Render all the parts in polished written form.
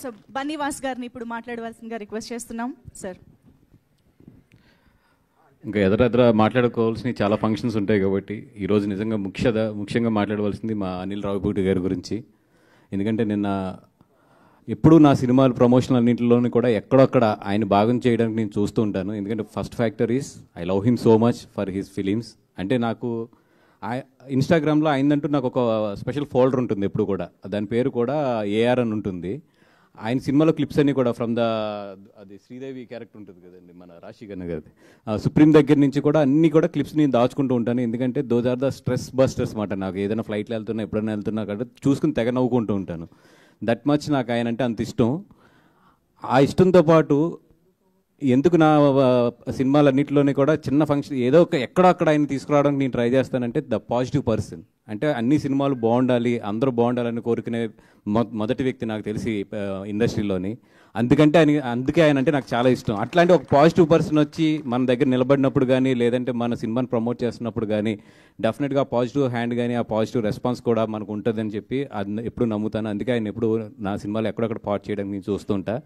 So Bunny Vas గారిని ఇప్పుడు మాట్లాడవలసిందిగా రిక్వెస్ట్ చేస్తున్నాం సార్. ఇంకా ఎదురెదుర మాట్లాడుకోవాల్సిన చాలా ఫంక్షన్స్ ఉంటాయి కాబట్టి ఈరోజు నిజంగా ముఖ్యంగా మాట్లాడవలసింది మా అనిల్ రావిపూడి గారి గురించి. ఎందుకంటే నిన్న ఎప్పుడు నా సినిమాలు ప్రమోషన్ అన్నింటిలోని కూడా ఎక్కడొక్కడ ఆయన భాగం చేయడానికి నేను చూస్తూ ఉంటాను. ఎందుకంటే first factor is I love him so much for his films. అంటే నాకు ఇన్స్టాగ్రామ్లో ఆయనంటూ నాకు ఒక స్పెషల్ ఫోల్డర్ ఉంటుంది ఎప్పుడు కూడా, దాని పేరు కూడా ఏఆర్ అని ఉంటుంది. ఆయన సినిమాలో క్లిప్స్ అన్నీ కూడా ఫ్రమ్ అది శ్రీదేవి క్యారెక్టర్ ఉంటుంది కదండి మన రాశి గన్న గారిది, సుప్రీం దగ్గర నుంచి కూడా అన్నీ కూడా క్లిప్స్ నేను దాచుకుంటూ ఉంటాను. ఎందుకంటే those are the stress busters మాట. నాకు ఏదైనా ఫ్లైట్లో వెళ్తున్నా ఎప్పుడైనా వెళ్తున్నా కదా చూసుకుని తెగ నవ్వుకుంటూ ఉంటాను. దట్ మచ్ నాకు ఆయన అంటే అంత ఇష్టం. ఆ ఇష్టంతో పాటు ఎందుకు నా సినిమాలన్నింటిలోనే కూడా చిన్న ఫంక్షన్ ఏదో ఒక ఎక్కడక్కడ ఆయన తీసుకురావడానికి నేను ట్రై చేస్తానంటే ద పాజిటివ్ పర్సన్. అంటే అన్ని సినిమాలు బాగుండాలి, అందరూ బాగుండాలని కోరుకునే మొదటి వ్యక్తి నాకు తెలిసి ఇండస్ట్రీలోని. అందుకే ఆయన అంటే నాకు చాలా ఇష్టం. అట్లాంటి ఒక పాజిటివ్ పర్సన్ వచ్చి మన దగ్గర నిలబడినప్పుడు కానీ లేదంటే మన సినిమాని ప్రమోట్ చేస్తున్నప్పుడు కానీ డెఫినెట్గా పాజిటివ్ హ్యాండ్ కానీ ఆ పాజిటివ్ రెస్పాన్స్ కూడా మనకు ఉంటుందని చెప్పి అది ఎప్పుడు నమ్ముతాను. అందుకే ఆయన ఎప్పుడు నా సినిమాలు ఎక్కడొక్కడ పాటు చేయడానికి నేను చూస్తుంటా.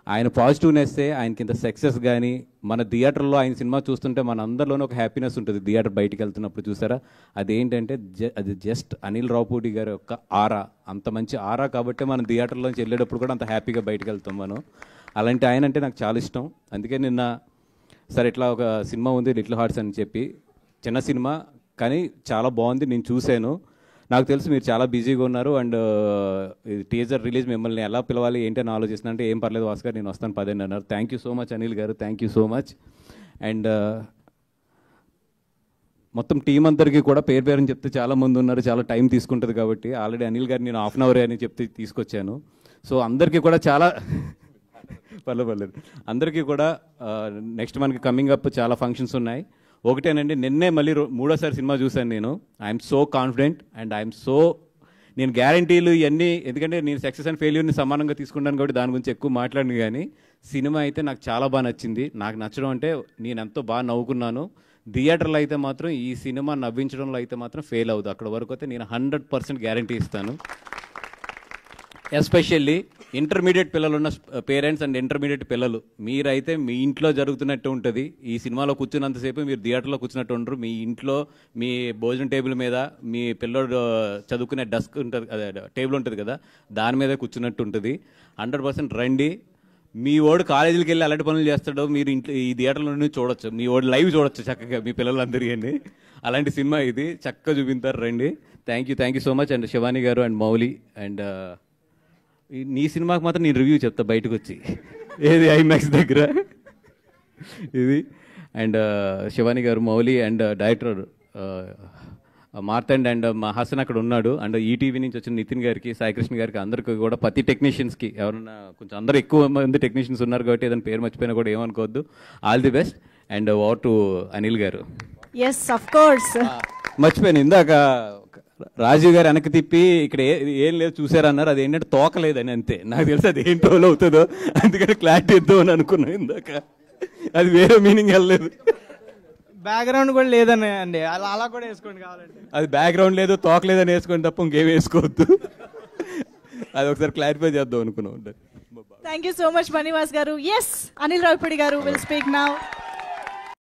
ఆయన పాజిటివ్నెస్సే ఆయనకి ఇంత సక్సెస్. కానీ మన థియేటర్లో ఆయన సినిమా చూస్తుంటే మన అందరిలోనే ఒక హ్యాపీనెస్ ఉంటుంది. థియేటర్ బయటికి వెళ్తున్నప్పుడు చూసారా, అదేంటంటే అది జస్ట్ అనిల్ రావిపూడి గారి యొక్క ఆరా. అంత మంచి ఆరా కాబట్టి మనం థియేటర్లోంచి వెళ్ళేటప్పుడు కూడా అంత హ్యాపీగా బయటికి వెళ్తాం మనం. అలాంటి ఆయన అంటే నాకు చాలా ఇష్టం. అందుకే నిన్న సరే ఇట్లా ఒక సినిమా ఉంది లిటిల్ హార్ట్స్ అని చెప్పి, చిన్న సినిమా కానీ చాలా బాగుంది, నేను చూశాను. నాకు తెలుసు మీరు చాలా బిజీగా ఉన్నారు అండ్ టీజర్ రిలీజ్ మిమ్మల్ని ఎలా పిలవాలి ఏంటి అని ఆలోచిస్తున్నా. అంటే ఏం పర్లేదు భాస్కర్ నేను వస్తాను 10 అన్నారు. Thank you so much Anil garu, thank you so much. And మొత్తం టీం అందరికీ కూడా పేరు చెప్తే చాలా మంది ఉన్నారు, చాలా టైం తీసుకుంటుంది కాబట్టి ఆల్రెడీ అనిల్ గారు నేను హాఫ్ అన్ అవర్ అని చెప్తే తీసుకొచ్చాను. సో అందరికీ కూడా చాలా పర్లేదు అందరికీ కూడా నెక్స్ట్ మనకి కమింగ్ అప్ చాలా ఫంక్షన్స్ ఉన్నాయి. ఒకటేనండి, నిన్నే మళ్ళీ 3వ సినిమా చూశాను నేను. ఐఎమ్ సో కాన్ఫిడెంట్ అండ్ నేను గ్యారంటీలు ఇవన్నీ, ఎందుకంటే నేను సక్సెస్ అండ్ ఫెయిల్యూర్ని సమానంగా తీసుకుంటాను కాబట్టి దాని గురించి ఎక్కువ మాట్లాడిన. కానీ సినిమా అయితే నాకు చాలా బాగా నచ్చింది. నాకు నచ్చడం అంటే నేను ఎంతో బాగా నవ్వుకున్నాను. థియేటర్లో అయితే మాత్రం ఈ సినిమా నవ్వించడంలో అయితే మాత్రం ఫెయిల్ అవుతుంది. అక్కడ వరకు అయితే నేను 100% గ్యారంటీ ఇస్తాను. ఎస్పెషల్లీ ఇంటర్మీడియట్ పిల్లలు ఉన్న పేరెంట్స్ అండ్ ఇంటర్మీడియట్ పిల్లలు, మీరైతే మీ ఇంట్లో జరుగుతున్నట్టు ఉంటుంది. ఈ సినిమాలో కూర్చున్నంతసేపు మీరు థియేటర్లో కూర్చున్నట్టు ఉండరు. మీ ఇంట్లో మీ భోజనం టేబుల్ మీద మీ పిల్లోడు చదువుకునే డెస్క్ ఉంటుంది, అదే టేబుల్ ఉంటుంది కదా, దాని మీద కూర్చున్నట్టు ఉంటుంది. 100% రండి. మీ వాడు కాలేజీకి వెళ్ళి అలాంటి పనులు చేస్తాడో మీరు ఇంట్లో ఈ థియేటర్లో చూడొచ్చు. మీ వాడు లైవ్ చూడొచ్చు చక్కగా మీ పిల్లలందరికీ. అలాంటి సినిమా ఇది, చక్కగా చూపించారు. రండి. Thank you so much. And Shivani గారు అండ్ మౌలి అండ్ నీ సినిమాకి మాత్రం నేను రివ్యూ చెప్తా బయటకు వచ్చి, ఏది ఐమాక్స్ దగ్గర ఇది. అండ్ శివాని గారు, మౌలి అండ్ డైరెక్టర్ మార్తండ్ అండ్ మా హాసన్ అక్కడ ఉన్నాడు. అండ్ ఈటీవీ నుంచి వచ్చిన నితిన్ గారికి, సాయికృష్ణ గారికి, అందరికీ కూడా ప్రతి టెక్నీషియన్స్కి ఎవరన్నా కొంచెం అందరూ ఎక్కువ మంది టెక్నీషియన్స్ ఉన్నారు కాబట్టి ఏదైనా పేరు మర్చిపోయినా కూడా ఏమనుకోవద్దు. All the best. And over to Anil garu. ఎస్ ఆఫ్ కోర్స్, మర్చిపోయాను ఇందాక రాజీవ్ గారు వెనక్కి తిప్పి ఇక్కడ ఏం లేదు చూసారన్నారు. అది ఏంటంటే తోకలేదని, అంతే. నాకు తెలిసి అది ఏం టోల్ అవుతుందో అందుకని క్లారిటీ ఇద్దాం అని అనుకున్నాను ఇందాక. అది వేరే మీనింగ్ వెళ్ళలేదు. బ్యాక్గ్రౌండ్ కూడా లేదని అండి, అలా కూడా వేసుకోండి కావాలంటే. అది బ్యాక్గ్రౌండ్ లేదు తోకలేదని వేసుకోండి తప్ప ఇంకేం వేసుకోవద్దు. అది ఒకసారి క్లారిఫై చేద్దాం అనుకున్నాం. Thank you so much Bunny Vas గారు. ఎస్, అనిల్ రావిపూడి గారు విల్ స్పీక్ నౌ.